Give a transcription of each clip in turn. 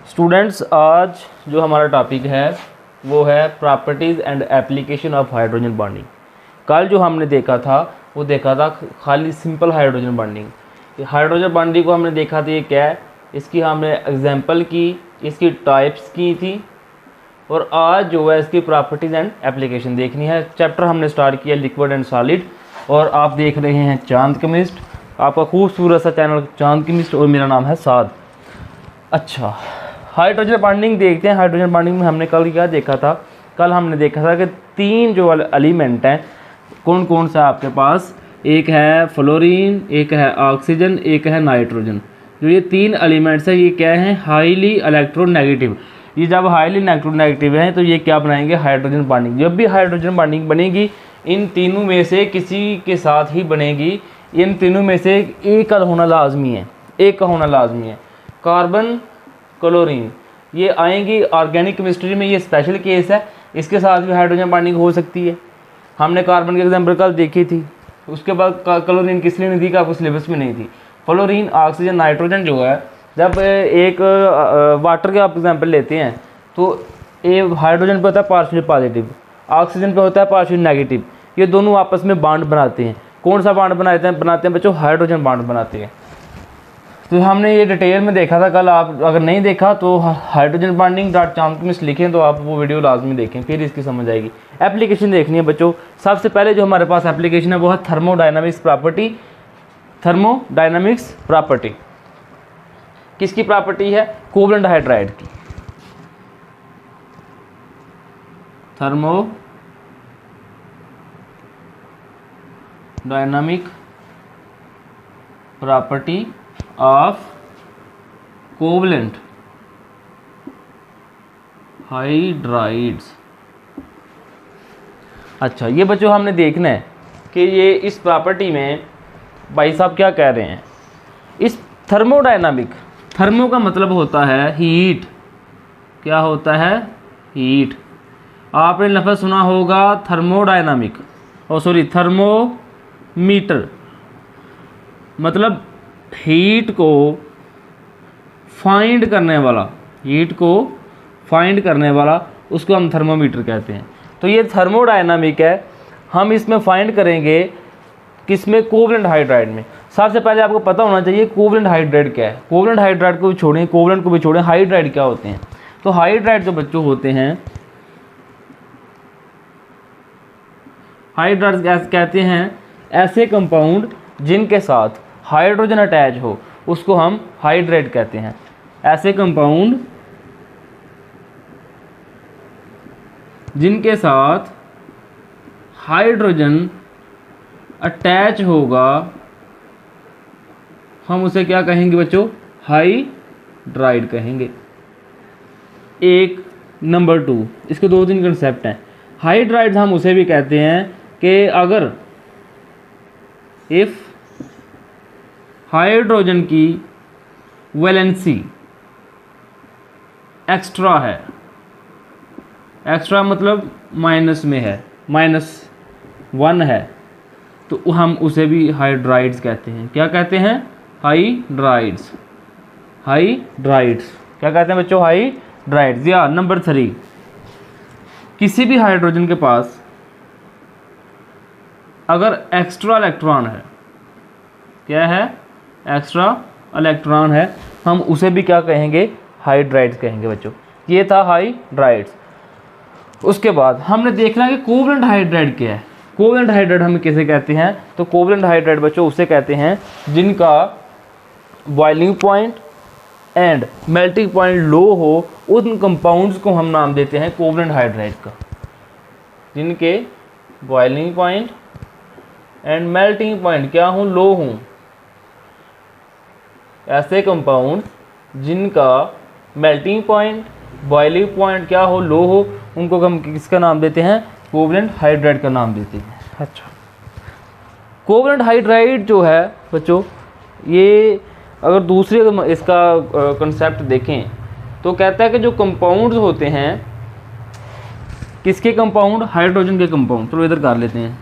Students, आज जो हमारा टॉपिक है वो है properties and application of hydrogen bonding. कल जो हमने देखा था खाली simple hydrogen bonding. Hydrogen bonding को हमने देखा था ये क्या है, इसकी हमने एग्जांपल की, इसकी टाइप्स की थी, और आज जो है इसकी प्रॉपर्टीज़ एंड एप्लीकेशन देखनी है। चैप्टर हमने स्टार्ट किया लिक्विड एंड सॉलिड, और आप देख रहे हैं चांद केमिस्ट, आपका खूबसूरत सा चैनल चांद केमिस्ट, और मेरा नाम है साद। अच्छा, हाइड्रोजन बॉन्डिंग देखते हैं। हाइड्रोजन बॉन्डिंग में हमने कल क्या देखा था? कल हमने देखा था कि तीन जो एलिमेंट हैं, कौन कौन सा आपके पास, एक है फ्लोरीन, एक है ऑक्सीजन, एक है नाइट्रोजन। जो ये तीन एलिमेंट्स हैं ये क्या हैं? Highly electronegative. ये जब हाईली इलेक्ट्रोनेगेटिव हैं तो ये क्या बनाएंगे? Hydrogen bonding. जब भी हाइड्रोजन बॉन्डिंग बनेगी इन तीनों में से किसी के साथ ही बनेगी। इन तीनों में से एक का होना लाजमी है, एक का होना लाजमी है। कार्बन, क्लोरीन, ये आएंगी ऑर्गेनिक केमिस्ट्री में, ये स्पेशल केस है, इसके साथ भी हाइड्रोजन बॉन्डिंग हो सकती है। हमने कार्बन की एग्जांपल कल देखी थी। उसके बाद क्लोरीन किस लिए नहीं थी? आपको सिलेबस में नहीं थी। फ्लोरीन, ऑक्सीजन, नाइट्रोजन जो है, जब एक वाटर के आप एग्जांपल लेते हैं तो ये हाइड्रोजन पे होता है पार्शियल पॉजिटिव, ऑक्सीजन पे होता है पार्शियल नेगेटिव। ये दोनों आपस में बॉन्ड बनाते हैं। कौन सा बॉन्ड बनाते हैं बच्चों? हाइड्रोजन बॉन्ड बनाते हैं। तो हमने ये डिटेल में देखा था कल। आप अगर नहीं देखा तो हाइड्रोजन बॉन्डिंग .चांद लिखें तो आप वो वीडियो लाजमी देखें, फिर इसकी समझ आएगी। एप्लीकेशन देखनी है बच्चों। सबसे पहले जो हमारे पास एप्लीकेशन है वो है थर्मोडायनामिक्स प्रॉपर्टी। थर्मोडायनामिक्स प्रॉपर्टी किसकी प्रॉपर्टी है? कोवलेंट हाइड्राइड की। Thermodynamic property of covalent hydrides. अच्छा, ये बच्चों हमने देखना है कि ये इस प्रॉपर्टी में भाई साहब क्या कह रहे हैं। इस थर्मोडायनामिक, थर्मो का मतलब होता है हीट। क्या होता है? हीट। आपने लफ्ज़ सुना होगा थर्मोडायनामिक, थर्मोमीटर, मतलब हीट को फाइंड करने वाला, हीट को फाइंड करने वाला, उसको हम थर्मोमीटर कहते हैं। तो ये थर्मोडायनामिक है। हम इसमें फाइंड करेंगे किसमें? कोवलेंट हाइड्राइड में। सबसे पहले आपको पता होना चाहिए कोवलेंट हाइड्राइड क्या है। कोवलेंट हाइड्राइड को भी छोड़ें, कोवलेंट को भी छोड़ें, हाइड्राइड क्या होते हैं? तो हाइड्राइड जो बच्चों होते हैं, हाइड्राइड कहते हैं ऐसे कंपाउंड जिनके साथ हाइड्रोजन अटैच हो, उसको हम हाइड्राइड कहते हैं। ऐसे कंपाउंड जिनके साथ हाइड्रोजन अटैच होगा, हम उसे क्या कहेंगे बच्चों? हाइड्राइड कहेंगे। एक नंबर 2, इसके दो तीन कंसेप्ट हैं। हाइड्राइड्स हम उसे भी कहते हैं कि अगर इफ हाइड्रोजन की वैलेंसी एक्स्ट्रा है, एक्स्ट्रा मतलब माइनस में है, -1 है, तो हम उसे भी हाइड्राइड्स कहते हैं। क्या कहते हैं? हाइड्राइड्स। हाइड्राइड्स क्या कहते हैं बच्चों? हाइड्राइड्स। या नंबर 3, किसी भी हाइड्रोजन के पास अगर एक्स्ट्रा इलेक्ट्रॉन है, क्या है? एक्स्ट्रा इलेक्ट्रॉन है, हम उसे भी क्या कहेंगे? हाइड्राइड्स कहेंगे बच्चों। ये था हाइड्राइड्स। उसके बाद हमने देखना है कि कोवलेंट हाइड्राइड क्या है। कोवलेंट हाइड्राइड हम किसे कहते हैं? तो कोवलेंट हाइड्राइड बच्चों उसे कहते हैं जिनका boiling point and melting point low हो, उन कंपाउंड्स को हम नाम देते हैं कोवलेंट हाइड्राइड का। जिनके boiling point and melting point क्या हो? लो हों। ऐसे कंपाउंड जिनका मेल्टिंग पॉइंट, बॉइलिंग पॉइंट क्या हो? लो हो, उनको हम किसका नाम देते हैं? कोवलेंट हाइड्राइड का नाम देते हैं। अच्छा, कोवलेंट हाइड्राइड जो है बच्चों, ये अगर दूसरे इसका कंसेप्ट देखें तो कहता है कि जो कंपाउंड्स होते हैं, किसके कंपाउंड? हाइड्रोजन के कंपाउंड। चलो इधर कर लेते हैं।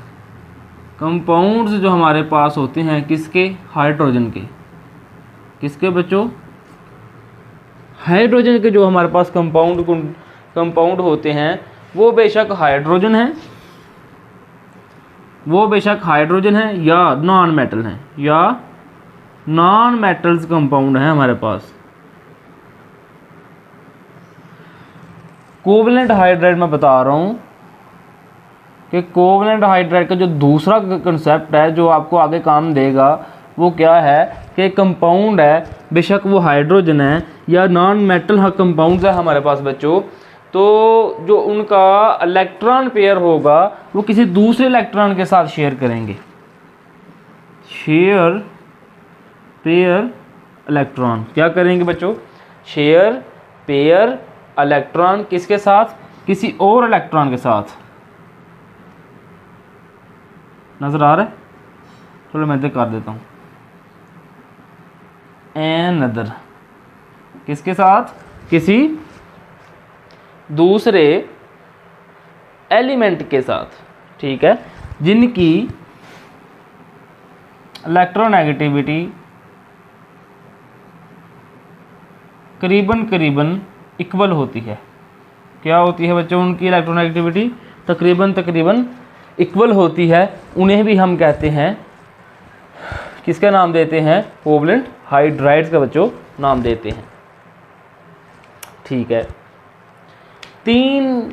कंपाउंड्स जो हमारे पास होते हैं किसके? हाइड्रोजन के। किसके बच्चों? हाइड्रोजन के जो हमारे पास कंपाउंड होते हैं वो बेशक हाइड्रोजन है, या नॉन मेटल हैं, या नॉन मेटल्स कंपाउंड है हमारे पास। कोवलेंट हाइड्राइड मैं बता रहा हूँ कि कोवलेंट हाइड्राइड का जो दूसरा कंसेप्ट है जो आपको आगे काम देगा वो क्या है कि कंपाउंड है, बेशक वो हाइड्रोजन है या नॉन मेटल कंपाउंड्स है हमारे पास बच्चों, तो जो उनका इलेक्ट्रॉन पेयर होगा वो किसी दूसरे इलेक्ट्रॉन के साथ शेयर करेंगे। शेयर पेयर इलेक्ट्रॉन क्या करेंगे बच्चों? शेयर पेयर इलेक्ट्रॉन किसके साथ? किसी और इलेक्ट्रॉन के साथ। नजर आ रहा है? चलो मैं कर देता हूं। एनदर किसके साथ? किसी दूसरे एलिमेंट के साथ, ठीक है, जिनकी इलेक्ट्रोनेगेटिविटी करीबन इक्वल होती है। क्या होती है बच्चों? उनकी इलेक्ट्रोनेगेटिविटी तकरीबन इक्वल होती है। उन्हें भी हम कहते हैं, किसका नाम देते हैं? कोवलेंट हाइड्राइड्स का बच्चों नाम देते हैं, ठीक है। 3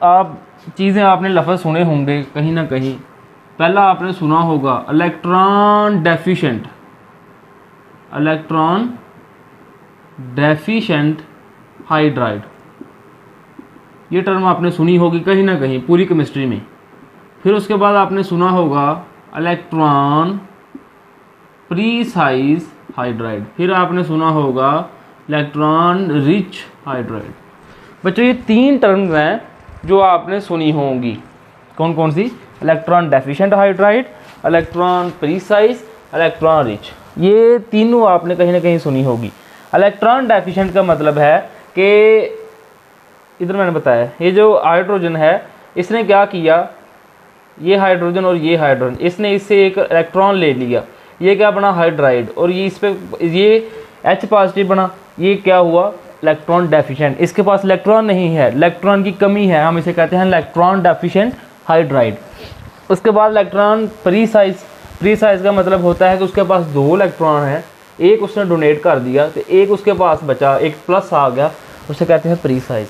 आप चीज़ें आपने लफ्ज़ सुने होंगे कहीं ना कहीं। पहला आपने सुना होगा इलेक्ट्रॉन डेफिशिएंट हाइड्राइड। ये टर्म आपने सुनी होगी कहीं ना कहीं पूरी केमिस्ट्री में। फिर उसके बाद आपने सुना होगा इलेक्ट्रॉन प्रीसाइज हाइड्राइड। फिर आपने सुना होगा इलेक्ट्रॉन रिच हाइड्राइड। बच्चों ये 3 टर्म्स हैं जो आपने सुनी होंगी। कौन कौन सी? Electron deficient hydride, electron precise, electron rich. ये तीनों आपने कहीं ना कहीं सुनी होगी। इलेक्ट्रॉन डेफिशिएंट का मतलब है कि इधर मैंने बताया ये जो हाइड्रोजन है इसने क्या किया, ये हाइड्रोजन और ये हाइड्रोजन, इसने इससे एक इलेक्ट्रॉन ले लिया, ये क्या बना? हाइड्राइड। और ये इस पे ये H पॉजिटिव बना, ये क्या हुआ? Electron deficient. इसके पास इलेक्ट्रॉन नहीं है, इलेक्ट्रॉन की कमी है, हम इसे कहते हैं इलेक्ट्रॉन डेफिशिएंट हाइड्राइड। उसके बाद इलेक्ट्रॉन प्रीसाइज का मतलब होता है कि उसके पास 2 इलेक्ट्रॉन हैं, एक उसने डोनेट कर दिया तो एक उसके पास बचा, एक प्लस आ गया, उसे कहते हैं प्रीसाइज।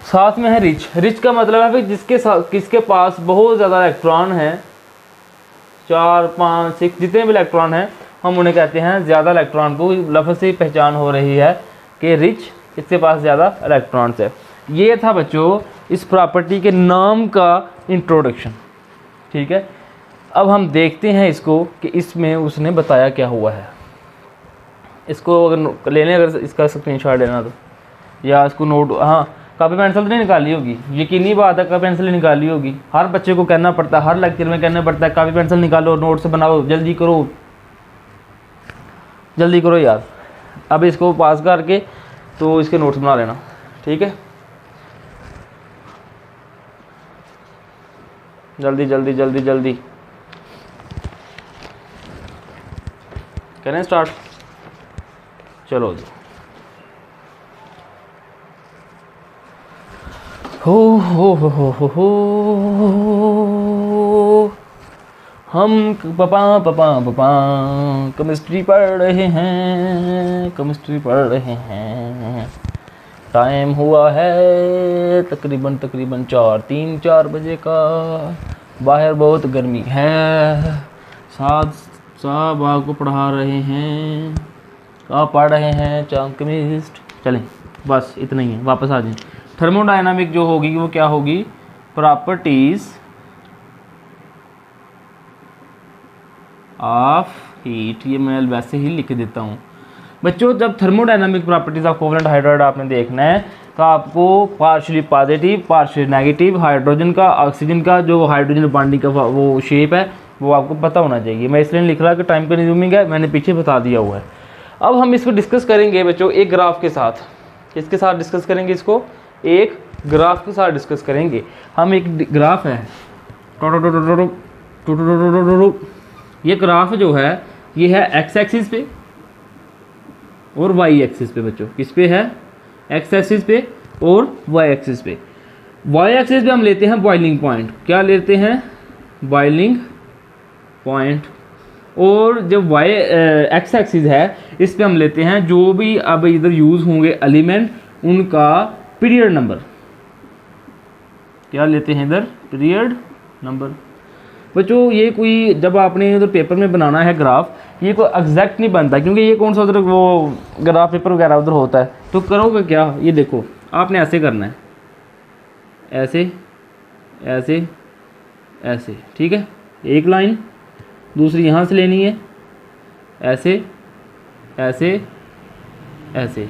साथ में है रिच का मतलब है कि किसके पास बहुत ज़्यादा इलेक्ट्रॉन हैं, 4 5 6 जितने भी इलेक्ट्रॉन हैं हम उन्हें कहते हैं ज़्यादा इलेक्ट्रॉन को लफ्ज़ से पहचान हो रही है कि रिच, इसके पास ज़्यादा इलेक्ट्रॉन्स है। ये था बच्चों इस प्रॉपर्टी के नाम का इंट्रोडक्शन, ठीक है। अब हम देखते हैं इसको कि इसमें उसने बताया क्या हुआ है। इसको अगर लेने, अगर इसका स्क्रीनशॉट लेना तो, या इसको नोट, हाँ कॉपी पेंसिल तो नहीं निकाली होगी, यकीनी बात है, कॉपी पेंसिल निकाली होगी। हर बच्चे को कहना पड़ता है, हर लेक्चर में कहना पड़ता है कॉपी पेंसिल निकालो, नोट्स बनाओ, जल्दी करो यार। अब इसको पास करके तो इसके नोट्स बना लेना, ठीक है। जल्दी करें स्टार्ट। चलो जी। हो हम पापा केमिस्ट्री पढ़ रहे हैं। टाइम हुआ है तकरीबन 3-4 बजे का। बाहर बहुत गर्मी है। साहब आपको पढ़ा रहे हैं, आप पढ़ रहे हैं केमिस्ट। चलें बस इतना ही है, वापस आ जाएं। थर्मोडायनामिक जो होगी वो क्या होगी? Properties of heat. ये मैं वैसे ही लिख देता हूँ बच्चों। जब thermodynamic properties of covalent hydride आपने देखना है तो आपको partially positive partially negative hydrogen का ऑक्सीजन का जो हाइड्रोजन बॉन्डिंग का वो शेप है वो आपको पता होना चाहिए। मैं इसलिए लिख रहा कि टाइम कंज्यूमिंग है, मैंने पीछे बता दिया हुआ है। अब हम इसको डिस्कस करेंगे बच्चों एक ग्राफ के साथ। किसके साथ डिस्कस करेंगे इसको? एक ग्राफ के साथ डिस्कस करेंगे। हम एक ग्राफ है, ये ग्राफ जो है ये है एक्स एक्सिस पे और वाई एक्सिस पे बच्चों। किस पे है? एक्स एक्सिस पे और वाई एक्सिस पे। वाई एक्सिस पे हम लेते हैं बॉइलिंग पॉइंट, क्या लेते हैं, बॉइलिंग पॉइंट। और जब वाई एक्स एक्सिस है इस पे हम लेते हैं जो भी अब इधर यूज़ होंगे एलिमेंट उनका पीरियड नंबर, क्या लेते हैं इधर, पीरियड नंबर। बच्चों ये कोई जब आपने उधर पेपर में बनाना है ग्राफ, ये कोई एग्जैक्ट नहीं बनता क्योंकि ये कौन सा उधर वो ग्राफ पेपर वगैरह उधर होता है। तो करोगे क्या, ये देखो आपने ऐसे करना है, ऐसे ऐसे ऐसे, ठीक है, एक लाइन, दूसरी यहाँ से लेनी है, ऐसे ऐसे ऐसे,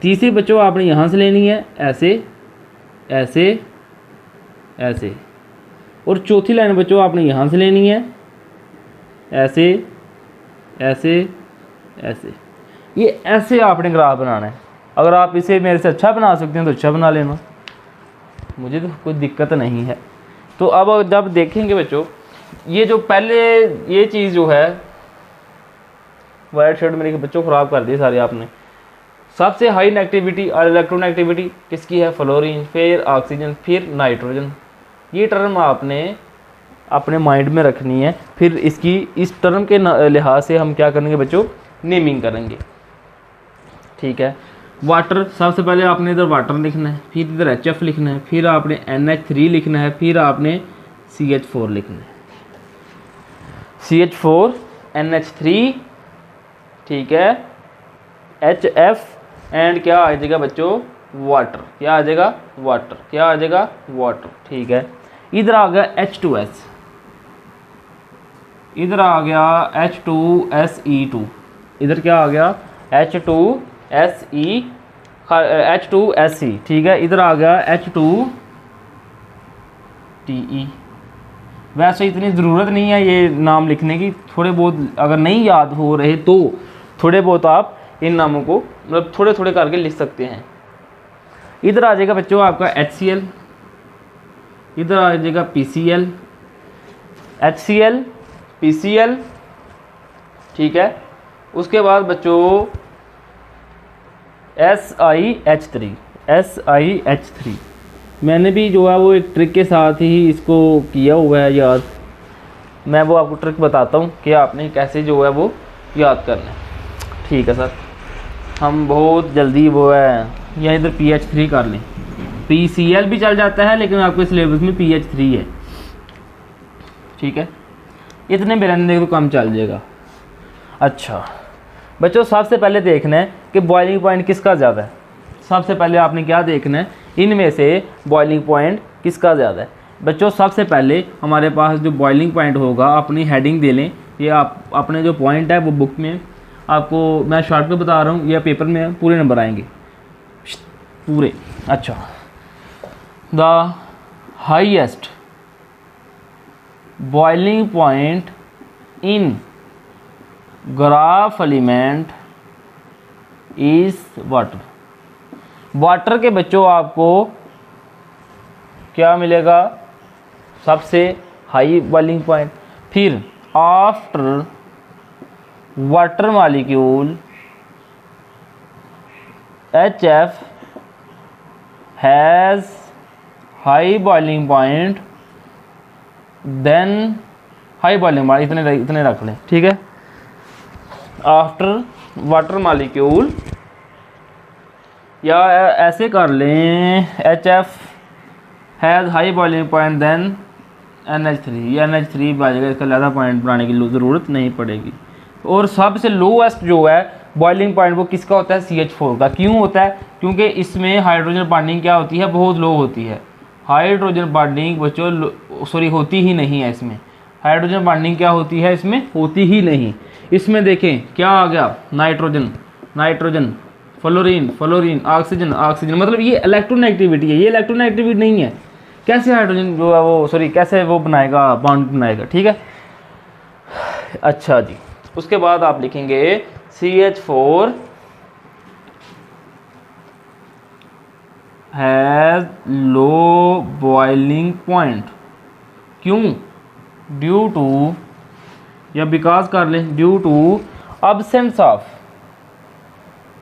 तीसरी बच्चों आपने यहाँ से लेनी है, ऐसे ऐसे ऐसे, और चौथी लाइन बच्चों आपने यहाँ से लेनी है, ऐसे ऐसे ऐसे। ये ऐसे आपने ग्राफ बनाना है। अगर आप इसे मेरे से अच्छा बना सकते हैं तो अच्छा बना लेना, मुझे तो कोई दिक्कत नहीं है। तो अब जब देखेंगे बच्चों, ये जो पहले ये चीज़ जो है वाइट शेड मेरे बच्चों ख़राब कर दी सारी आपने। सबसे हाई नेगेटिविटी और इलेक्ट्रोनेगेटिविटी किसकी है, फ्लोरीन, फिर ऑक्सीजन, फिर नाइट्रोजन। ये टर्म आपने अपने माइंड में रखनी है। फिर इसकी इस टर्म के लिहाज से हम क्या करेंगे बच्चों, नेमिंग करेंगे, ठीक है। वाटर, सबसे पहले आपने इधर वाटर लिखना है, फिर इधर HF लिखना है, फिर आपने NH3 लिखना है, फिर आपने CH4 लिखना है, CH4 NH3, ठीक है, HF एंड क्या आ जाएगा बच्चों, वाटर, क्या आ जाएगा, वाटर, क्या आ जाएगा, वाटर, ठीक है। इधर आ गया H2S, इधर आ गया H2SE2, इधर क्या आ गया H2SE, ठीक है। इधर आ गया H2TE। वैसे इतनी ज़रूरत नहीं है ये नाम लिखने की, थोड़े बहुत अगर नहीं याद हो रहे तो थोड़े बहुत आप इन नामों को मतलब थोड़े थोड़े करके लिख सकते हैं। इधर आ जाएगा बच्चों आपका HCl, इधर आ जाएगा PCl, HCl PCl, ठीक है। उसके बाद बच्चों SiH3, मैंने भी जो है वो एक ट्रिक के साथ ही इसको किया हुआ है याद। मैं वो आपको ट्रिक बताता हूँ कि आपने कैसे जो है वो याद करना है, ठीक है सर। हम बहुत जल्दी वो है या इधर PH3 कर लें, PCl भी चल जाता है लेकिन आपके सिलेबस में PH3 है, ठीक है। इतने में रहने तो कम चल जाएगा। अच्छा बच्चों, सबसे पहले देखना है कि बॉइलिंग पॉइंट किसका ज़्यादा है। सबसे पहले आपने क्या देखना है, इनमें से बॉइलिंग पॉइंट किसका ज़्यादा है। बच्चों सबसे पहले हमारे पास जो बॉइलिंग पॉइंट होगा, अपनी हेडिंग दे लें, ये आप अपने जो पॉइंट है वो बुक में आपको मैं शॉर्ट में बता रहा हूँ या पेपर में पूरे नंबर आएंगे पूरे। अच्छा, the highest boiling point in graph element is water. Water के बच्चों आपको क्या मिलेगा, सबसे हाई बॉइलिंग पॉइंट। फिर after water molecule HF has high boiling point then high boiling point, इतने रख लें, ठीक है। आफ्टर वाटर मॉलिक्यूल, या ऐसे कर लें HF has high boiling point then NH3, या NH3 बाजेगा, इसका ज़्यादा पॉइंट बनाने की ज़रूरत नहीं पड़ेगी। और सबसे लोएस्ट जो है बॉइलिंग पॉइंट वो किसका होता है, CH4 का। क्यों होता है, क्योंकि इसमें हाइड्रोजन बॉन्डिंग क्या होती है, बहुत लो होती है। हाइड्रोजन बॉन्डिंग बच्चों सॉरी होती ही नहीं है इसमें। हाइड्रोजन बॉन्डिंग क्या होती है इसमें, होती ही नहीं। इसमें देखें क्या आ गया, nitrogen nitrogen, fluorine fluorine, oxygen oxygen, मतलब ये इलेक्ट्रोनेगेटिविटी है, ये इलेक्ट्रोनेगेटिविटी नहीं है। कैसे हाइड्रोजन जो है वो सॉरी कैसे वो बनाएगा, बॉन्ड बनाएगा, ठीक है। अच्छा जी, उसके बाद आप लिखेंगे CH4 has low boiling point. क्यों, ड्यू टू, या बिकॉज कर लें, due to absence of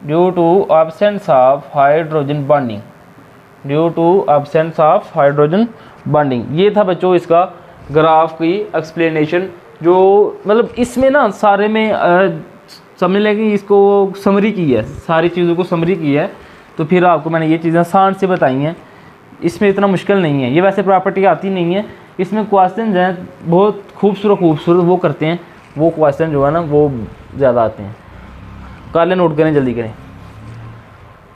due to absence of hydrogen bonding, due to absence of hydrogen bonding. ये था बच्चों इसका ग्राफ की एक्सप्लेनेशन, जो मतलब इसमें ना सारे में समझ लें कि इसको समरी की है, सारी चीज़ों को समरी की है, तो फिर आपको मैंने ये चीज़ें आसान से बताई हैं, इसमें इतना मुश्किल नहीं है। ये वैसे प्रॉपर्टी आती नहीं है, इसमें क्वेश्चन हैं बहुत खूबसूरत वो करते हैं, वो क्वेश्चन जो है ना वो ज़्यादा आते हैं। कर लें, नोट करें, जल्दी करें।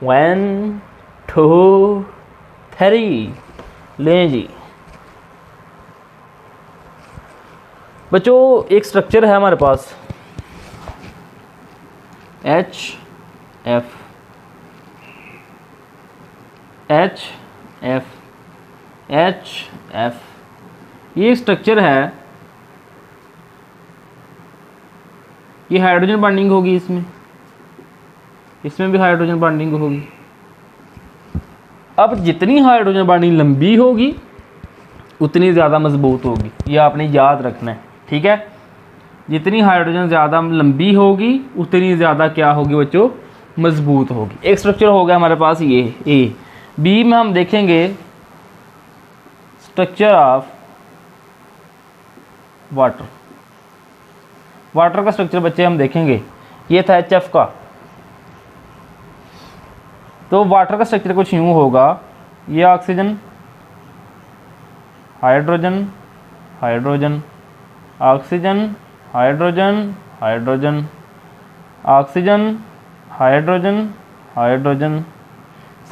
1 2 3 लें जी। बच्चों एक स्ट्रक्चर है हमारे पास HF, ये स्ट्रक्चर है, ये हाइड्रोजन बॉन्डिंग होगी, इसमें भी हाइड्रोजन बॉन्डिंग होगी। अब जितनी हाइड्रोजन बॉन्डिंग लंबी होगी उतनी ज़्यादा मजबूत होगी, ये आपने याद रखना है, ठीक है। जितनी हाइड्रोजन ज़्यादा लंबी होगी उतनी ज़्यादा क्या होगी बच्चों, मजबूत होगी। एक स्ट्रक्चर हो गया हमारे पास ये ए। बी में हम देखेंगे स्ट्रक्चर ऑफ वाटर, वाटर का स्ट्रक्चर बच्चे हम देखेंगे, ये था HF का। तो वाटर का स्ट्रक्चर कुछ यूँ होगा, ये oxygen, hydrogen, hydrogen, oxygen, hydrogen, hydrogen, oxygen, hydrogen, hydrogen.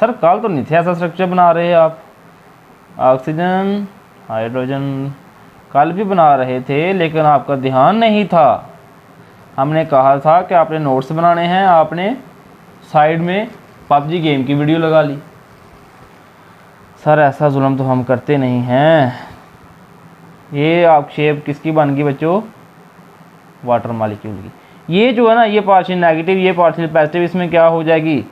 Sir कल तो नहीं थे ऐसा स्ट्रक्चर बना रहे आप, ऑक्सीजन, हाइड्रोजन कल भी बना रहे थे, लेकिन आपका ध्यान नहीं था। हमने कहा था कि आपने नोट्स बनाने हैं, आपने साइड में PUBG गेम की वीडियो लगा ली। सर ऐसा जुल्म तो हम करते नहीं हैं। ये आप शेप किसकी बन गई बच्चों, वाटर मॉलिक्यूल की। ये जो है ना, ये पार्शियल नेगेटिव, ये पार्शियल पॉजिटिव, इसमें क्या हो जाएगी,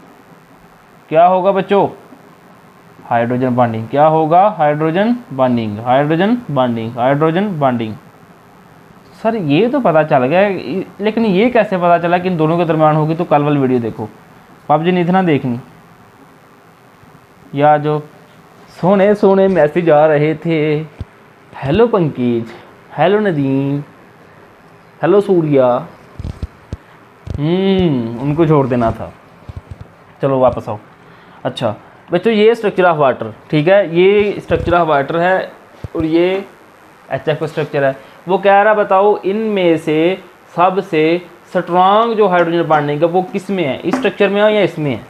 क्या होगा बच्चों, हाइड्रोजन बॉन्डिंग। क्या होगा, hydrogen bonding, hydrogen bonding, hydrogen bonding. Sir ये तो पता चल गया, लेकिन ये कैसे पता चला कि इन दोनों के दरमियान होगी। तो कल वाली वीडियो देखो, PUBG नहीं थी ना देखनी, या जो सोने सोने मैसेज आ रहे थे, hello Pankaj, hello Nadeem, hello Surya, उनको छोड़ देना था। चलो वापस आओ। अच्छा बच्चों ये स्ट्रक्चर ऑफ वाटर, ठीक है, ये स्ट्रक्चर ऑफ वाटर है और ये HF का स्ट्रक्चर है। वो कह रहा बताओ इनमें से सबसे स्ट्रॉन्ग जो हाइड्रोजन बॉन्डिंग है वो किस में है, इस स्ट्रक्चर में है या इसमें है।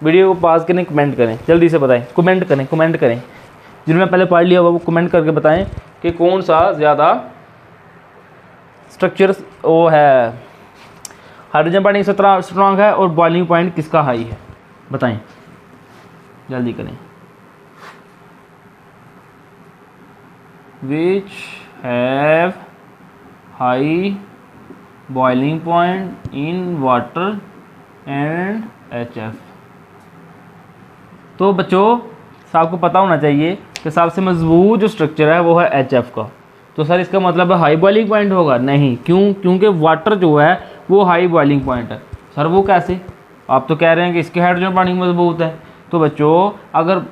वीडियो को पॉज करें, कमेंट करें, जल्दी से बताएं, कमेंट करें जिन्होंने पहले पढ़ लिया हुआ वो कमेंट करके बताएं कि कौन सा ज़्यादा स्ट्रक्चर वो है, हाइड्रोजन बॉन्डिंग स्ट्रॉन्ग है और बॉइलिंग पॉइंट किसका हाई है, बताएं, जल्दी करें। Which have high boiling point in water and HF। तो बच्चों आपको पता होना चाहिए कि सबसे मजबूत जो स्ट्रक्चर है वो है HF का। तो सर इसका मतलब है हाई बॉइलिंग पॉइंट होगा, नहीं, क्यों, क्योंकि वाटर जो है वो हाई बॉइलिंग पॉइंट है। सर वो कैसे, आप तो कह रहे हैं कि इसके हाइड्रोजन बॉन्डिंग मजबूत है। तो बच्चों अगर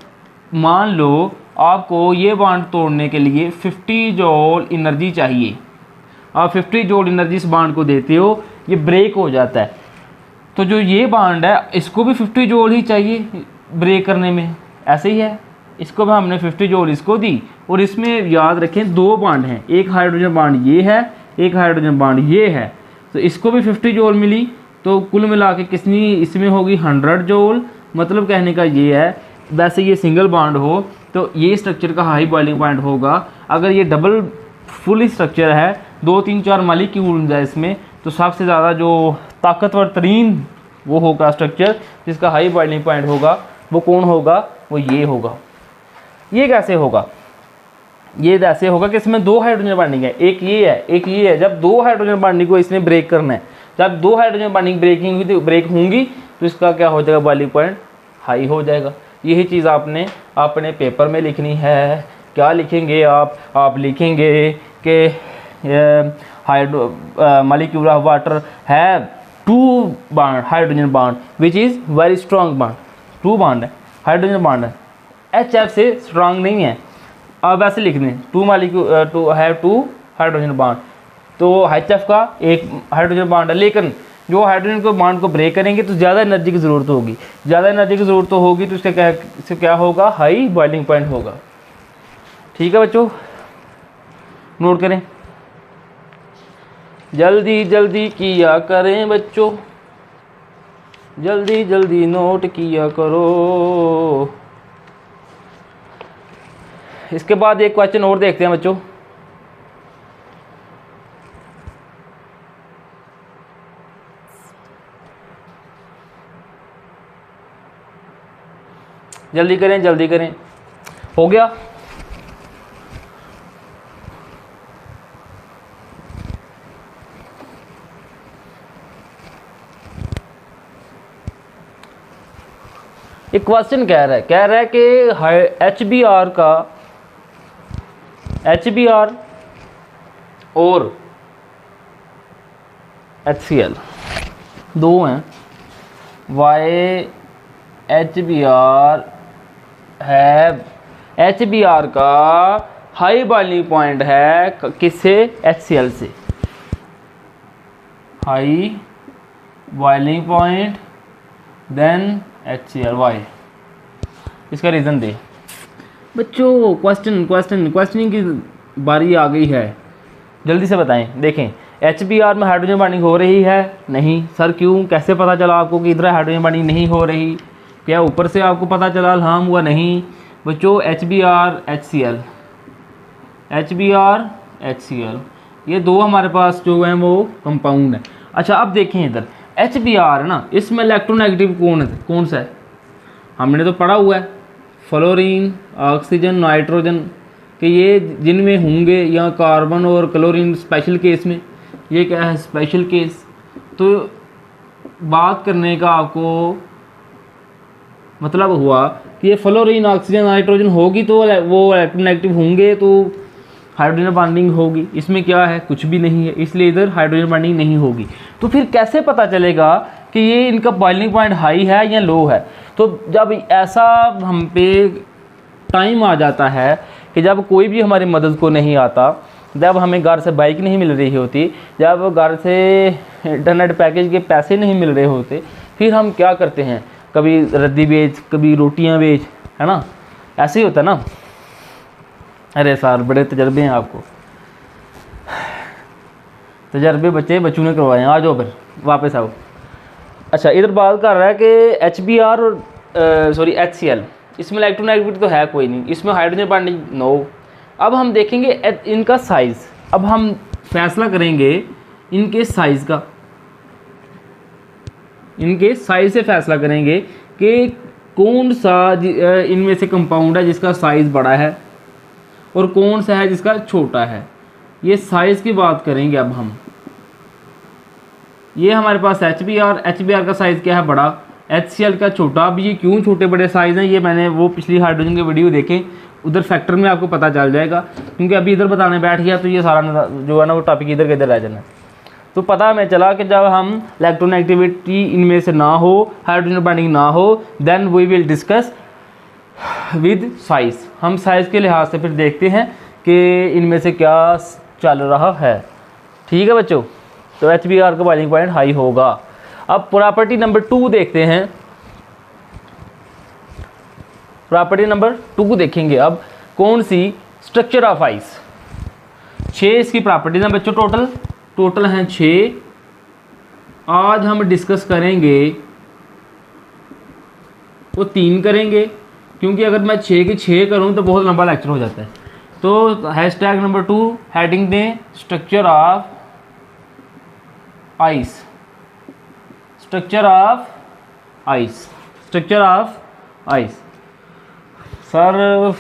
मान लो आपको ये बॉन्ड तोड़ने के लिए 50 जूल एनर्जी चाहिए, आप 50 जूल एनर्जी इस बॉन्ड को देते हो, ये ब्रेक हो जाता है। तो जो ये बॉन्ड है इसको भी 50 जूल ही चाहिए ब्रेक करने में, ऐसे ही है, इसको भी हमने 50 जूल इसको दी। और इसमें याद रखें दो बॉन्ड हैं, एक हाइड्रोजन बॉन्ड ये है, एक हाइड्रोजन बॉन्ड ये है, तो इसको भी 50 जूल मिली। तो कुल मिला के कितनी इसमें होगी 100 जूल। मतलब कहने का ये है, वैसे ये सिंगल बॉन्ड हो तो ये स्ट्रक्चर का हाई बॉइलिंग पॉइंट होगा। अगर ये डबल फुल स्ट्रक्चर है, 2-3-4 मॉलिक्यूल है इसमें, तो सबसे ज़्यादा जो ताकतवर तरीन वो होगा स्ट्रक्चर जिसका हाई बॉइलिंग पॉइंट होगा, वो कौन होगा, वो ये होगा। ये कैसे होगा, ये ऐसे होगा कि इसमें दो हाइड्रोजन बॉन्डिंग है, एक ये है एक ये है। जब दो हाइड्रोजन बॉन्डिंग को इसने ब्रेक करना है, जब दो हाइड्रोजन बॉन्डिंग ब्रेक होंगी तो इसका क्या हो जाएगा, बॉइलिंग पॉइंट हाई हो जाएगा। यही चीज़ आपने अपने पेपर में लिखनी है। क्या लिखेंगे आप लिखेंगे कि हाइड्रो मॉलिक्यूल ऑफ वाटर है two bond hydrogen bond which is very strong bond, two bond है, हाइड्रोजन बॉन्ड है, HF से स्ट्रॉन्ग नहीं है। अब ऐसे लिख दें two molecule to have two hydrogen bond, तो HF का एक हाइड्रोजन बॉन्ड है, लेकिन जो हाइड्रोजन को बॉन्ड को ब्रेक करेंगे तो ज़्यादा एनर्जी की ज़रूरत होगी, ज़्यादा एनर्जी की ज़रूरत तो होगी तो इसका क्या होगा, हाई बॉइलिंग पॉइंट होगा। ठीक है बच्चों, नोट करें, जल्दी जल्दी किया करें बच्चों, जल्दी जल्दी नोट किया करो। इसके बाद एक क्वेश्चन और देखते हैं बच्चों। जल्दी करें जल्दी करें, हो गया। एक क्वेश्चन कह रहा है कि HBr का HBr और HCl दो हैं, HBr है, HBr का हाई बॉइलिंग पॉइंट है किससे, HCl से, high boiling point then HCl, why, इसका रीज़न दे बच्चों। क्वेश्चनिंग की बारी आ गई है, जल्दी से बताएं। देखें HBr में हाइड्रोजन बॉन्डिंग हो रही है, नहीं सर क्यों, कैसे पता चला आपको कि इधर हाइड्रोजन बॉन्डिंग नहीं हो रही, क्या ऊपर से आपको पता चला हाँ हुआ, नहीं बच्चों। HBr ये दो हमारे पास जो हैं वो कंपाउंड है। अच्छा अब देखें इधर HBr है ना, इसमें इलेक्ट्रोनेगेटिव कौन सा है, हमने तो पढ़ा हुआ है फ्लोरीन, ऑक्सीजन, नाइट्रोजन कि ये जिनमें होंगे, या कार्बन और क्लोरीन स्पेशल केस में, ये क्या है स्पेशल केस। तो बात करने का आपको मतलब हुआ कि ये फ्लोरीन, ऑक्सीजन, नाइट्रोजन होगी तो वो इलेक्ट्रोनेगेटिव होंगे तो हाइड्रोजन बॉन्डिंग होगी। इसमें क्या है, कुछ भी नहीं है, इसलिए इधर हाइड्रोजन बॉन्डिंग नहीं होगी। तो फिर कैसे पता चलेगा कि ये इनका बॉइलिंग पॉइंट हाई है या लो है। तो जब ऐसा हम पे टाइम आ जाता है कि जब कोई भी हमारी मदद को नहीं आता, जब हमें घर से बाइक नहीं मिल रही होती, जब घर से इंटरनेट पैकेज के पैसे नहीं मिल रहे होते, फिर हम क्या करते हैं, कभी रद्दी बेच, कभी रोटियां बेच, है ना, ऐसे ही होता है ना। अरे सर बड़े तजर्बे हैं आपको, तजर्बे बच्चों ने करवाए हैं, आ जाओ फिर वापस आओ। अच्छा इधर बात कर रहा है कि HBr और HCl, इसमें इलेक्ट्रोनेगेटिविटी तो है कोई नहीं, इसमें हाइड्रोजन बॉन्डिंग नो। अब हम देखेंगे इनका साइज़, अब हम फैसला करेंगे इनके साइज़ का, इनके साइज़ से फैसला करेंगे कि कौन सा इनमें से कंपाउंड है जिसका साइज़ बड़ा है और कौन सा है जिसका छोटा है। ये साइज़ की बात करेंगे अब हम। ये हमारे पास HBr का साइज़ क्या है, बड़ा, HCl का छोटा। अब ये क्यों छोटे बड़े साइज़ हैं, ये मैंने वो पिछली हाइड्रोजन की वीडियो देखें, उधर फैक्टर में आपको पता चल जाएगा, क्योंकि अभी इधर बताने बैठ गया तो ये सारा जो है ना वो टॉपिक इधर के इधर रह जाना। तो पता हमें चला कि जब हम इलेक्ट्रोनेगेटिविटी इनमें से ना हो, हाइड्रोजन बॉन्डिंग ना हो, then we will discuss with size. हम साइज़ के लिहाज से फिर देखते हैं कि इनमें से क्या चल रहा है। ठीक है बच्चों, तो HBr का बॉइलिंग पॉइंट हाई होगा। अब प्रॉपर्टी नंबर 2 देखते हैं, प्रॉपर्टी नंबर 2 देखेंगे अब कौन सी, स्ट्रक्चर ऑफ आइस। 6 इसकी प्रॉपर्टीज हैं बच्चों, टोटल हैं 6। आज हम डिस्कस करेंगे वो 3 करेंगे, क्योंकि अगर मैं 6 की 6 करूं तो बहुत लंबा लेक्चर हो जाता है। तो हैशटैग नंबर 2 हेडिंग दें, structure of ice, structure of ice, structure of ice. Sir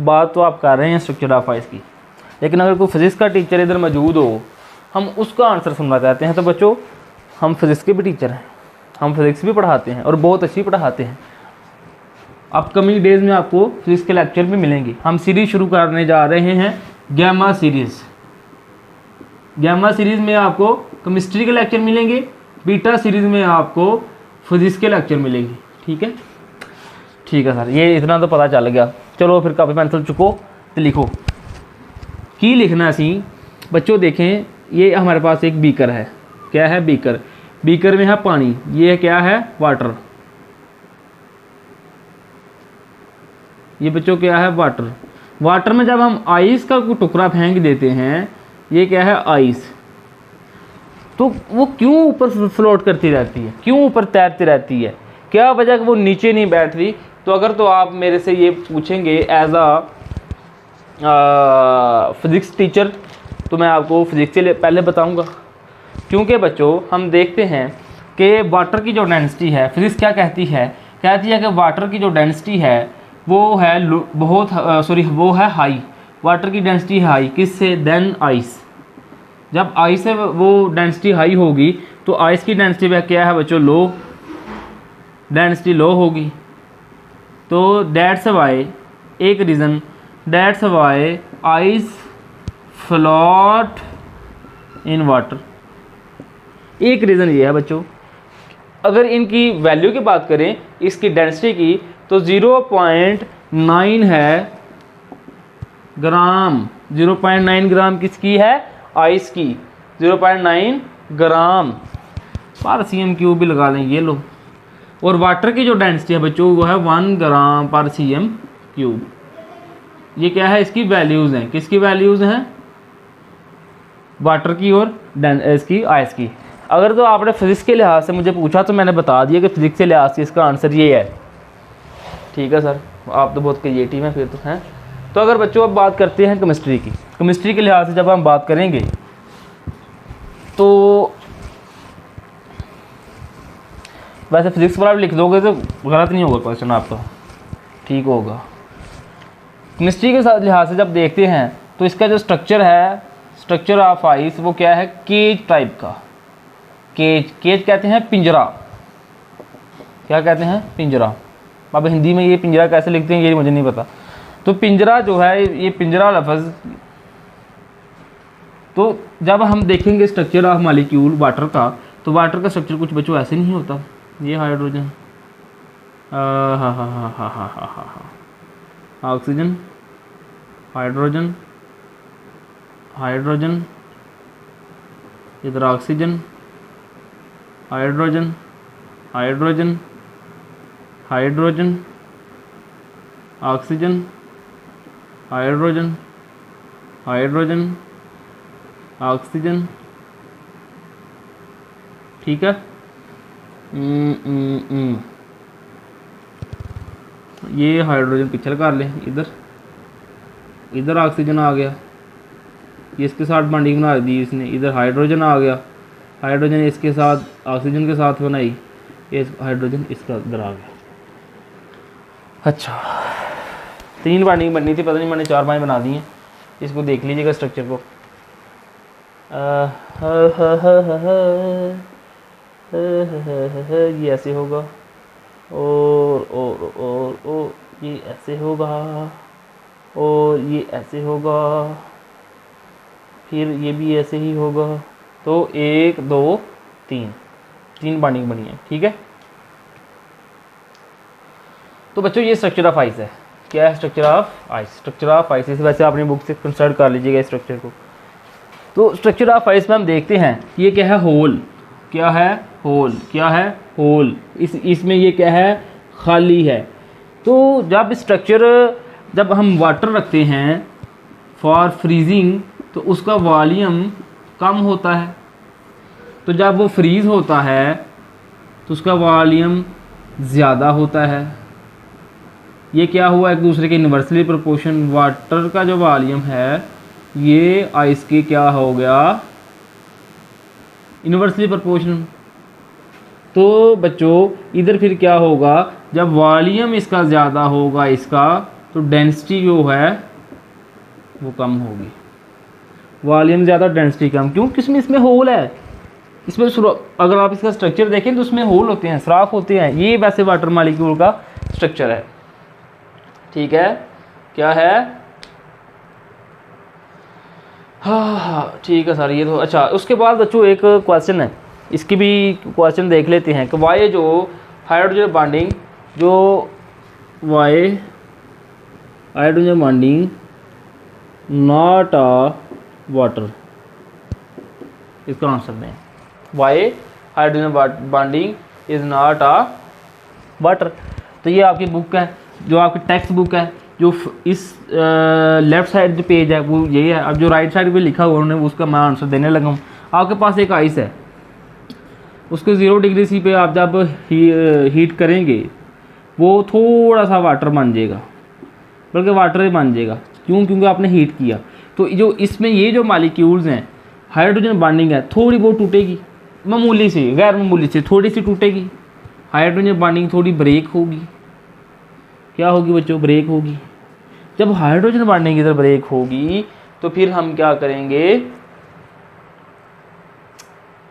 बात तो आप कर रहे हैं स्ट्रक्चर ऑफ आइस की, लेकिन अगर कोई फिज़िक्स का टीचर इधर मौजूद हो, हम उसका आंसर सुनना चाहते हैं। तो बच्चों हम फिज़िक्स के भी टीचर हैं, हम फिज़िक्स भी पढ़ाते हैं और बहुत अच्छी पढ़ाते हैं। अपकमिंग डेज़ में आपको फिज़िक्स के लेक्चर भी मिलेंगे। हम सीरीज़ शुरू करने जा रहे हैं गैमा सीरीज़। गैमा सीरीज़ में आपको केमिस्ट्री के लेक्चर मिलेंगे, बीटा सीरीज़ में आपको फिजिक्स के लेक्चर मिलेंगे। ठीक है, ठीक है सर, ये इतना तो पता चल गया। चलो फिर कापी पेंसिल चुको तो लिखो की लिखना सी बच्चों। देखें ये हमारे पास एक बीकर है, क्या है बीकर, बीकर में है पानी, ये क्या है वाटर, ये बच्चों क्या है वाटर। वाटर में जब हम आइस का कोई टुकड़ा फेंक देते हैं, ये क्या है आइस, तो वो क्यों ऊपर फ्लोट करती रहती है, क्यों ऊपर तैरती रहती है, क्या वजह कि वो नीचे नहीं बैठ रही। तो अगर तो आप मेरे से ये पूछेंगे एज फिज़िक्स टीचर, तो मैं आपको फिज़िक्स से पहले बताऊंगा। क्योंकि बच्चों हम देखते हैं कि वाटर की जो डेंसिटी है, फिज़िक्स क्या कहती है कि वाटर की जो डेंसिटी है वो है बहुत वो है हाई, वाटर की डेंसिटी है हाई, किससे, देन आइस। जब आइस से वो डेंसिटी हाई होगी तो आइस की डेंसिटी वह क्या है बच्चों, लो, डेंसिटी लो होगी। तो दैट्स वाई, एक reason, that's why ice float in water, एक रीज़न ये है बच्चों। अगर इनकी वैल्यू की बात करें इसकी डेंसिटी की, तो 0.9 है ग्राम, 0.9 ग्राम किसकी है, आइस की, 0.9 ग्राम पर cm³ भी लगा लें, ये लो। और वाटर की जो डेंसिटी है बच्चों वो है 1 ग्राम पर cm³। ये क्या है, इसकी वैल्यूज़ हैं, किसकी वैल्यूज़ हैं, वाटर की और इसकी आइस की। अगर तो आपने फिज़िक्स के लिहाज से मुझे पूछा तो मैंने बता दिया कि फिज़िक्स के लिहाज से इसका आंसर ये है। ठीक है सर, आप तो बहुत क्रिएटिव हैं फिर तो हैं। तो अगर बच्चों अब बात करते हैं केमिस्ट्री की, केमिस्ट्री के लिहाज से जब हम बात करेंगे तो वैसे फिज़िक्स वाला भी लिख दोगे तो गलत नहीं होगा क्वेश्चन आपका, ठीक होगा। केमिस्ट्री के साथ लिहाज से जब देखते हैं तो इसका जो स्ट्रक्चर है, स्ट्रक्चर ऑफ आइस, वो क्या है, केज टाइप का। केज, केज कहते हैं पिंजरा, क्या कहते हैं, पिंजरा। अब हिंदी में ये पिंजरा कैसे लिखते हैं ये मुझे नहीं पता। तो पिंजरा जो है, ये पिंजरा लफ्ज़, तो जब हम देखेंगे स्ट्रक्चर ऑफ मॉलिक्यूल वाटर का, तो वाटर का स्ट्रक्चर कुछ बच्चों ऐसे नहीं होता। ये हाइड्रोजन, ऑक्सीजन, हाइड्रोजन, हाइड्रोजन, इधर oxygen, hydrogen, hydrogen, hydrogen, oxygen, hydrogen, hydrogen, oxygen. ठीक है, ये हाइड्रोजन पीछे लगा लें, इधर इधर ऑक्सीजन आ गया, ये इसके साथ बॉन्डिंग बना दी इसने, इधर हाइड्रोजन आ गया, हाइड्रोजन इसके साथ ऑक्सीजन के साथ बनाई, ये हाइड्रोजन इसका इधर आ गया। अच्छा, 3 बॉन्डिंग बननी थी, पता नहीं मैंने 4-5 बना दी हैं। इसको देख लीजिएगा स्ट्रक्चर को। ये ऐसे होगा और ये ऐसे होगा और ये ऐसे होगा, फिर ये भी ऐसे ही होगा। तो 1 2 3 बॉन्डिंग बनी है। ठीक है, तो बच्चों ये स्ट्रक्चर ऑफ आइस है। क्या है, structure of ice, structure of ice. वैसे अपनी बुक से कंसल्ट कर लीजिएगा इस स्ट्रक्चर को। तो स्ट्रक्चर ऑफ आइस में हम देखते हैं ये क्या है, होल, क्या है, होल, क्या है, होल। इसमें ये क्या है, खाली है। तो जब स्ट्रक्चर, जब हम वाटर रखते हैं फॉर फ्रीजिंग, तो उसका वॉल्यूम कम होता है। तो जब वो फ्रीज़ होता है तो उसका वॉल्यूम ज़्यादा होता है। ये क्या हुआ, एक दूसरे के इन्वर्सली प्रोपोर्शन। वाटर का जो वॉल्यूम है ये आइस की क्या हो गया, इन्वर्सली प्रोपोर्शन। तो बच्चों इधर फिर क्या होगा, जब वॉल्यूम इसका ज़्यादा होगा इसका, तो डेंसिटी जो है वो कम होगी। वॉल्यूम ज़्यादा, डेंसिटी कम, क्यों, किसमें, इसमें होल है। इसमें अगर आप इसका स्ट्रक्चर देखें तो उसमें होल होते हैं, सुराख होते हैं। ये वैसे वाटर मॉलिक्यूल का स्ट्रक्चर है। ठीक है, क्या है, हाँ ठीक है सर, ये तो। अच्छा, उसके बाद बच्चों एक क्वेश्चन है, इसकी भी क्वेश्चन देख लेते हैं कि वाई जो hydrogen bonding Y hydrogen bonding not a water, इसका आंसर दें। Y hydrogen bonding is not a water. तो ये आपकी बुक है, जो आपकी टेक्स्ट बुक है, जो इस लेफ्ट साइड जो पेज है वो यही है। अब जो राइट साइड पे लिखा हुआ उन्होंने उसका मैं आंसर देने लगा हूँ। आपके पास एक आइस है, उसको 0 डिग्री सी पे आप जब हीट करेंगे वो थोड़ा सा वाटर बन जाएगा, बल्कि वाटर ही बन जाएगा। क्यों? क्योंकि आपने हीट किया। तो जो इसमें ये जो मालिक्यूल्स हैं, हाइड्रोजन बॉन्डिंग है, थोड़ी बहुत टूटेगी, मामूली सी, गैर मामूली सी, थोड़ी सी टूटेगी। हाइड्रोजन बॉन्डिंग थोड़ी ब्रेक होगी। क्या होगी बच्चों? ब्रेक होगी। जब हाइड्रोजन बॉन्डिंग इधर ब्रेक होगी तो फिर हम क्या करेंगे?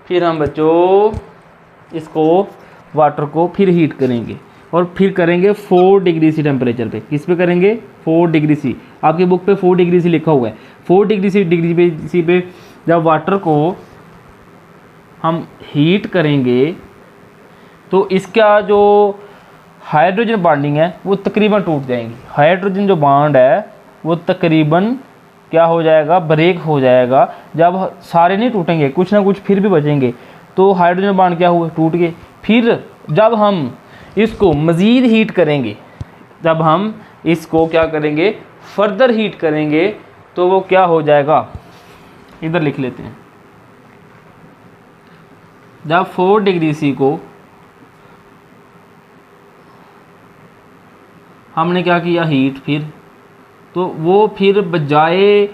फिर हम बच्चों इसको वाटर को फिर हीट करेंगे और फिर करेंगे 4 डिग्री सी टेम्परेचर पे। किस पे करेंगे? 4 डिग्री सी। आपकी बुक पे 4 डिग्री सी लिखा हुआ है। 4 डिग्री सी पे जब वाटर को हम हीट करेंगे तो इसका जो हाइड्रोजन बॉन्डिंग है वो तकरीबन टूट जाएंगी। हाइड्रोजन जो बॉन्ड है वो तकरीबन क्या हो जाएगा? ब्रेक हो जाएगा। जब सारे नहीं टूटेंगे, कुछ ना कुछ फिर भी बचेंगे, तो हाइड्रोजन बॉन्ड क्या हुए? टूट गए। फिर जब हम इसको मज़ीद हीट करेंगे, जब हम इसको क्या करेंगे? फर्दर हीट करेंगे, तो वो क्या हो जाएगा? इधर लिख लेते हैं। जब 4 डिग्री सी को हमने क्या किया? हीट। फिर तो वो फिर बजाय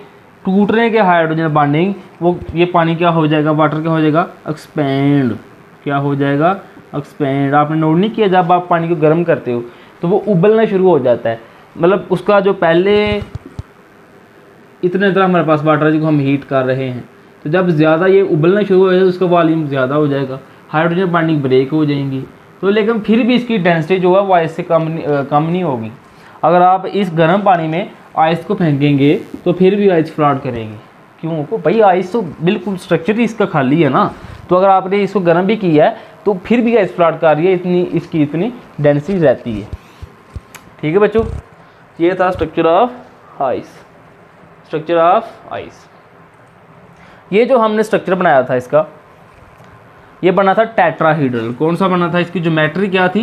टूटने के हाइड्रोजन बॉन्डिंग, वो ये पानी क्या हो जाएगा? वाटर क्या हो जाएगा? एक्सपेंड। क्या हो जाएगा? एक्सपेंड। आपने नोट नहीं किया? जब आप पानी को गर्म करते हो तो वो उबलना शुरू हो जाता है। मतलब उसका जो पहले इतने तरह हमारे पास वाटर है जिसको हम हीट कर रहे हैं, तो जब ज़्यादा ये उबलना शुरू हो जाएगा उसका वॉल्यूम ज़्यादा हो जाएगा, हाइड्रोजन बॉन्डिंग ब्रेक हो जाएंगी। तो लेकिन फिर भी इसकी डेंसिटी जो है वो आइस से कम नहीं होगी। अगर आप इस गर्म पानी में आइस को फेंकेंगे तो फिर भी आइस फ्लॉट करेगी। क्यों? को भाई आइस तो बिल्कुल स्ट्रक्चर ही इसका खाली है ना। तो अगर आपने इसको गर्म भी किया है तो फिर भी आइस फ्लॉट कर रही है, इसकी इतनी डेंसिटी रहती है। ठीक है बच्चों, ये था structure of ice. Structure of ice, ये जो हमने स्ट्रक्चर बनाया था इसका, ये बना था टेट्राहीड्रल। कौन सा बना था? इसकी ज्योमेट्री क्या थी?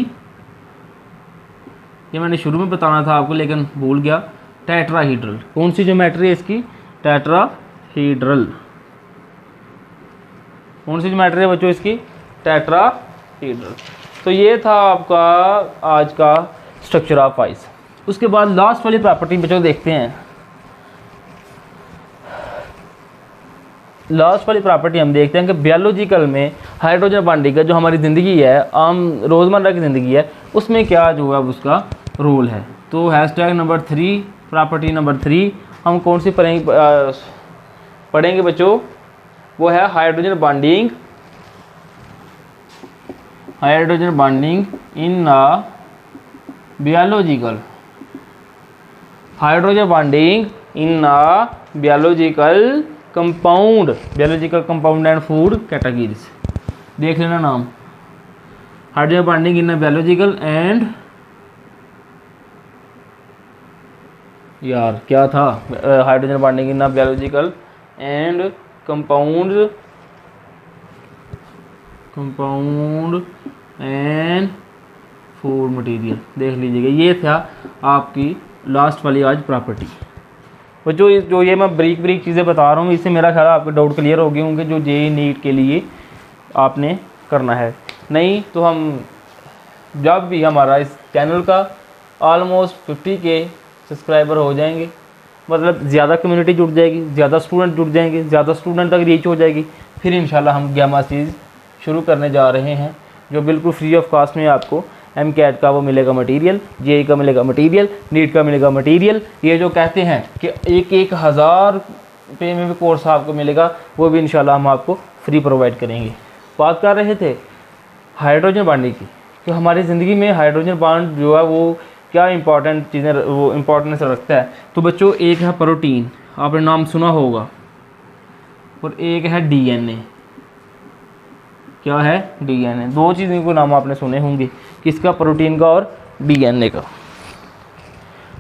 ये मैंने शुरू में बताना था आपको लेकिन भूल गया। टेट्राहीड्रल। कौन सी ज्योमेट्री है इसकी? टेट्राहीड्रल। कौन सी ज्योमेट्री है बच्चों इसकी? टेट्राहीड्रल। तो ये था आपका आज का स्ट्रक्चर ऑफ आइस। उसके बाद लास्ट वाली प्रॉपर्टी बच्चों देखते हैं। लास्ट वाली प्रॉपर्टी हम देखते हैं कि बायोलॉजिकल में हाइड्रोजन बॉन्डिंग का जो हमारी ज़िंदगी है, आम रोज़मर्रा की ज़िंदगी है, उसमें क्या जो है उसका रोल है। तो हैशटैग नंबर 3, प्रॉपर्टी नंबर 3 हम कौन सी पढ़ेंगे बच्चों? वो है hydrogen bonding. Hydrogen bonding in a biological. Hydrogen bonding in a biological compound and food categories. देख लेना नाम, hydrogen bonding in biological and, यार क्या था? Hydrogen bonding in biological and compound and food material. देख लीजिएगा, ये था आपकी लास्ट वाली आज प्रॉपर्टी। जो ये मैं ब्रीक चीज़ें बता रहा हूँ, इससे मेरा ख्याल आपके डाउट क्लियर हो गए होंगे जो जेईई नीट के लिए आपने करना है। नहीं तो हम जब भी हमारा इस चैनल का ऑलमोस्ट 50 के सब्सक्राइबर हो जाएंगे, मतलब ज़्यादा कम्युनिटी जुड़ जाएगी, ज़्यादा स्टूडेंट जुड़ जाएंगे, ज़्यादा स्टूडेंट तक रीच हो जाएगी, फिर इंशाल्लाह हम गामा सीरीज़ शुरू करने जा रहे हैं जो बिल्कुल फ्री ऑफ कॉस्ट में आपको MCAT का वो मिलेगा मटेरियल, जेईई का मिलेगा मटेरियल, नीट का मिलेगा मटेरियल। ये जो कहते हैं कि 1,000 रुपये में भी कोर्स आपको मिलेगा, वो भी इंशाल्लाह हम आपको फ्री प्रोवाइड करेंगे। बात कर रहे थे हाइड्रोजन बॉन्डिंग की कि हमारी ज़िंदगी में हाइड्रोजन बॉन्ड जो है वो क्या इंपॉर्टेंट चीज़ें वो इम्पोर्टेंस रखता है। तो बच्चों एक है प्रोटीन, आपने नाम सुना होगा, और एक है DNA। क्या है, डीएनए। दो चीज़ों को नाम आपने सुने होंगे, किसका, प्रोटीन का और डीएनए का।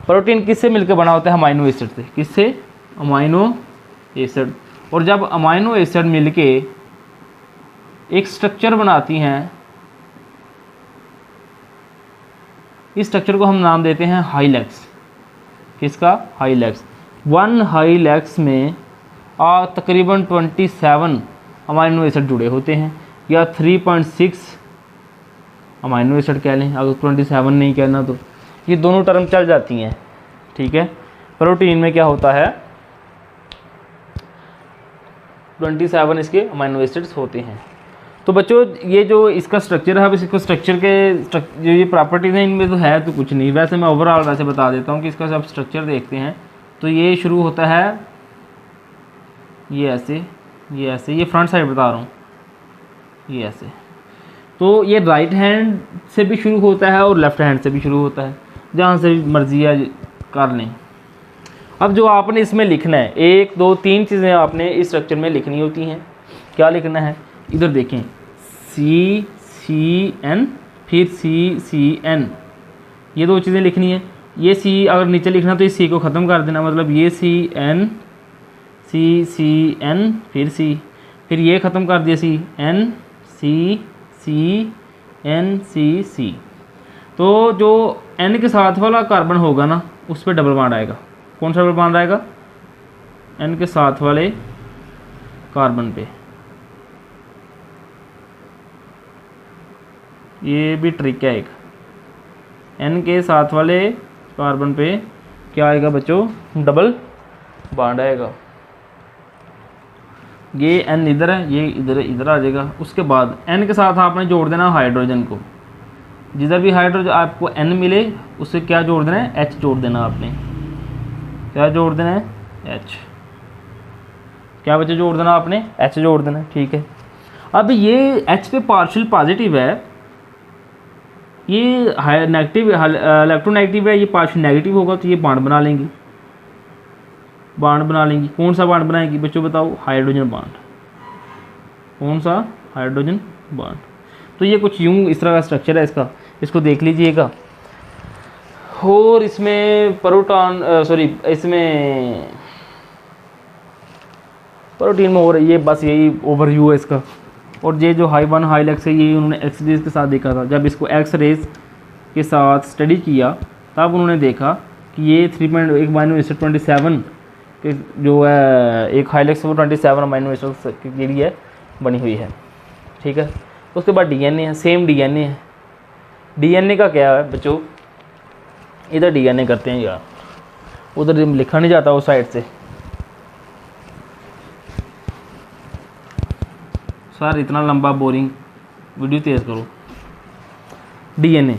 प्रोटीन किससे मिलकर बना होता है, अमाइनो एसिड से। किससे, अमाइनो एसिड। और जब अमाइनो एसिड मिलके एक स्ट्रक्चर बनाती हैं, इस स्ट्रक्चर को हम नाम देते हैं हाइलेक्स। किसका, हाइलेक्स। वन हाइलेक्स में तकरीबन 27 अमाइनो एसिड जुड़े होते हैं, या 3.6 अमाइनो एसिड कह लें, अगर 27 नहीं कहना तो ये दोनों टर्म चल जाती हैं, ठीक है। प्रोटीन में क्या होता है, 27 इसके अमाइनो एसिड्स होते हैं। तो बच्चों ये जो इसका स्ट्रक्चर है, अब इसको स्ट्रक्चर के जो ये प्रॉपर्टीज़ हैं, इनमें तो है तो कुछ नहीं, वैसे मैं ओवरऑल वैसे बता देता हूँ कि इसका जब स्ट्रक्चर देखते हैं तो ये शुरू होता है ये ऐसे, ये ऐसे, ये फ्रंट साइड बता रहा हूँ, ये ऐसे। तो ये राइट हैंड से भी शुरू होता है और लेफ़्ट हैंड से भी शुरू होता है, जहाँ से मर्जी है कर लें। अब जो आपने इसमें लिखना है, 1 2 3 चीज़ें आपने इस स्ट्रक्चर में लिखनी होती हैं। क्या लिखना है, इधर देखें, CCN फिर CCN, ये दो चीज़ें लिखनी है। ये C अगर नीचे लिखना तो इस C को ख़त्म कर देना, मतलब ये CN CCN फिर C, फिर ये ख़त्म कर दिया CN CCN CC। तो जो N के साथ वाला कार्बन होगा ना, उस पर डबल बॉन्ड आएगा। कौन सा डबल बॉन्ड आएगा, N के साथ वाले कार्बन पे। ये भी ट्रिक है एक, N के साथ वाले कार्बन पे क्या आएगा बच्चों, डबल बॉन्ड आएगा। ये N इधर है, ये इधर आ जाएगा। उसके बाद N के साथ आपने जोड़ देना हाइड्रोजन को, जिधर भी हाइड्रोजन आपको N मिले उससे क्या जोड़ देना है, H जोड़ देना। आपने क्या जोड़ देना है, H। क्या बच्चे जोड़ देना आपने, H जोड़ देना, ठीक है। अब ये H पे पार्शियल पॉजिटिव है, ये नेगेटिव इलेक्ट्रोनेगेटिव है, ये पार्शियल नेगेटिव होगा, तो ये बॉन्ड बना लेंगी, बॉन्ड बना लेंगी। कौन सा बॉन्ड बनाएंगी बच्चों बताओ, हाइड्रोजन बॉन्ड। कौन सा, हाइड्रोजन बॉन्ड। तो ये कुछ यूं इस तरह का स्ट्रक्चर है इसका, इसको देख लीजिएगा। और इसमें इसमें प्रोटीन में हो रही है, बस यही ओवरव्यू है इसका। और ये जो हाई हाइलेक्स है, ये उन्होंने एक्स रेज के साथ देखा था। जब इसको एक्स रेज के साथ स्टडी किया तब उन्होंने देखा कि ये 3.1 अमाइनो एसिड 27 के जो है एक हाइलेक्स वो 27 अमाइनो एसिड के लिए बनी हुई है, ठीक है। उसके बाद डीएनए है, सेम डीएनए है। डीएनए का क्या है बच्चों, इधर डीएनए करते हैं यार, उधर लिखा नहीं जाता उस साइड से। सर इतना लंबा बोरिंग वीडियो तेज़ करो। डीएनए,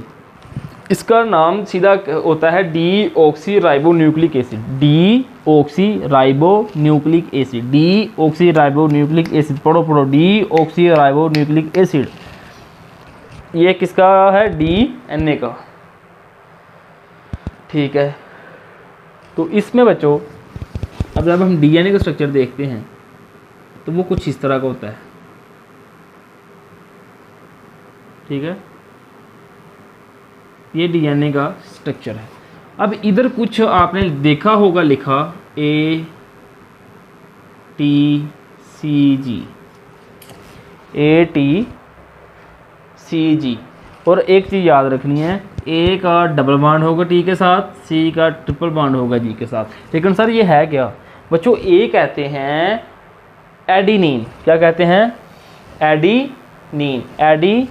इसका नाम सीधा होता है deoxyribonucleic acid. Deoxyribonucleic acid, deoxyribonucleic acid, पढ़ो डीऑक्सीराइबोन्यूक्लिक एसिड। ये किसका है, डीएनए का, ठीक है। तो इसमें बच्चों अब जब हम डीएनए का स्ट्रक्चर देखते हैं तो वो कुछ इस तरह का होता है, ठीक है। ये डीएनए का स्ट्रक्चर है। अब इधर कुछ आपने देखा होगा लिखा ATCG, ATCG। और एक चीज़ याद रखनी है, A का डबल बॉन्ड होगा T के साथ, C का ट्रिपल बॉन्ड होगा G के साथ। लेकिन सर ये है क्या बच्चों, A कहते हैं एडिनिन। क्या कहते हैं, एडिनिन, एडिनिन।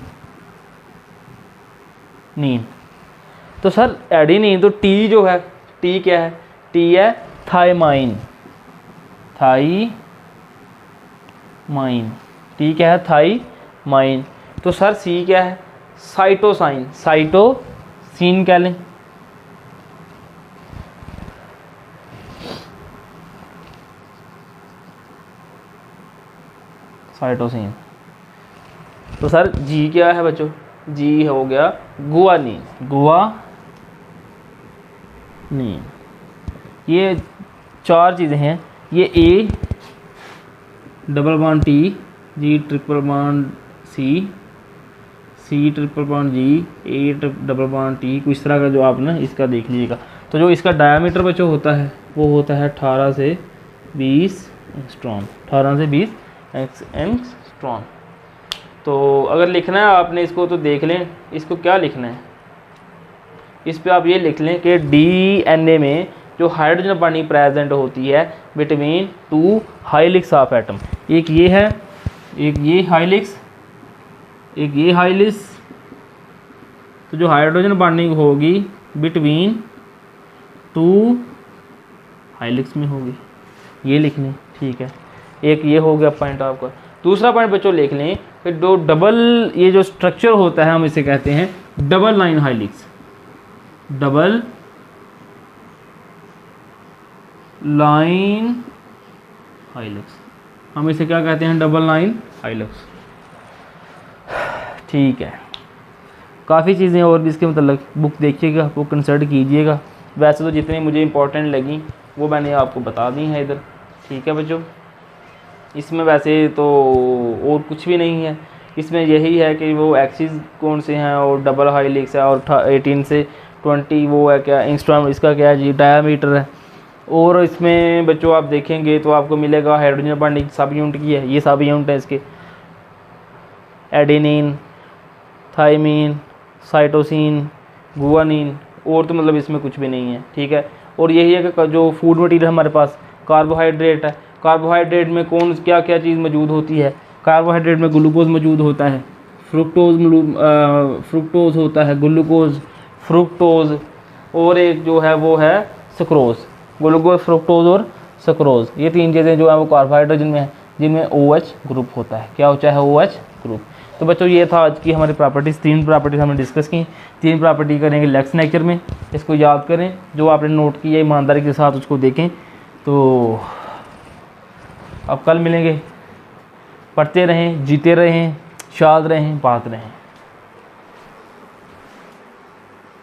तो सर एडिनिन, तो T जो है, T क्या है, T है थाइमाइन, थाइमाइन। T क्या है, थाइमाइन। तो सर C क्या है, साइटोसाइन, साइटोसिन कह लें। साइटोसिन। तो सर G क्या है बच्चों, G हो गया गुआनिन, गुआनिन। ये चार चीज़ें हैं। ये A double bond T, G triple bond C triple bond G A double bond T, कुछ तरह का जो आप ना इसका देख लीजिएगा। तो जो इसका डायामीटर बच्चों होता है वो होता है 18 से 20 एंगस्ट्रॉम, 18 से 20 एंगस्ट्रॉम। तो अगर लिखना है आपने इसको तो देख लें, इसको क्या लिखना है, इस पे आप ये लिख लें कि DNA में जो हाइड्रोजन बॉन्डिंग प्रेजेंट होती है बिटवीन टू हाइलिक्स ऑफ एटम, एक ये है, एक ये हाइलिक्स, एक ये हाइलिक्स। तो जो हाइड्रोजन बॉन्डिंग होगी बिटवीन टू हाइलिक्स में होगी, ये लिख लें, ठीक है। एक ये हो गया पॉइंट आपका। दूसरा पॉइंट बच्चों लिख लें कि जो डबल ये जो स्ट्रक्चर होता है हम इसे कहते हैं डबल लाइन हाइलिक्स, डबल लाइन हाइलिक्स, हम इसे क्या कहते हैं, डबल लाइन हाइलिक्स, ठीक है। काफ़ी चीज़ें और भी इसके मतलब बुक देखिएगा, बुक कंसल्ट कीजिएगा। वैसे तो जितनी मुझे इंपॉर्टेंट लगी वो मैंने आपको बता दी है इधर, ठीक है बच्चों। इसमें वैसे तो और कुछ भी नहीं है, इसमें यही है कि वो एक्सिस कौन से हैं और डबल हाइलिक्स है, और 18 से 20 वो है क्या एंगस्ट्रॉम, इसका क्या है जी डायामीटर है। और इसमें बच्चों आप देखेंगे तो आपको मिलेगा हाइड्रोजन बॉन्डिंग सब यूनिट की है, ये सब यूनिट है इसके, एडेनिन, थाइमीन, साइटोसिन, गुआनिन, और तो मतलब इसमें कुछ भी नहीं है, ठीक है। और यही है कि जो फूड मटेरियल हमारे पास कार्बोहाइड्रेट है, कार्बोहाइड्रेट में कौन क्या क्या चीज़ मौजूद होती है, कार्बोहाइड्रेट में ग्लूकोज मौजूद होता है, फ्रुक्टोज होता है, ग्लूकोज, फ्रुक्टोज, और एक जो है वो है सक्रोज, ग्लूकोज, फ्रुक्टोज और सक्रोज, ये तीन चीज़ें जो है वो कार्बोहाइड्रेट में है, जिनमें OH ग्रुप होता है, क्या होता है OH ग्रुप। तो बच्चों ये था आज की हमारी प्रॉपर्टीज़, 3 प्रॉपर्टीज़ हमने डिस्कस की, 3 प्रॉपर्टी करेंगे नेक्स्ट लेक्चर में। इसको याद करें, जो आपने नोट किया ईमानदारी के साथ उसको देखें। तो अब कल मिलेंगे, पढ़ते रहें, जीते रहें, शाद रहें, बात रहें।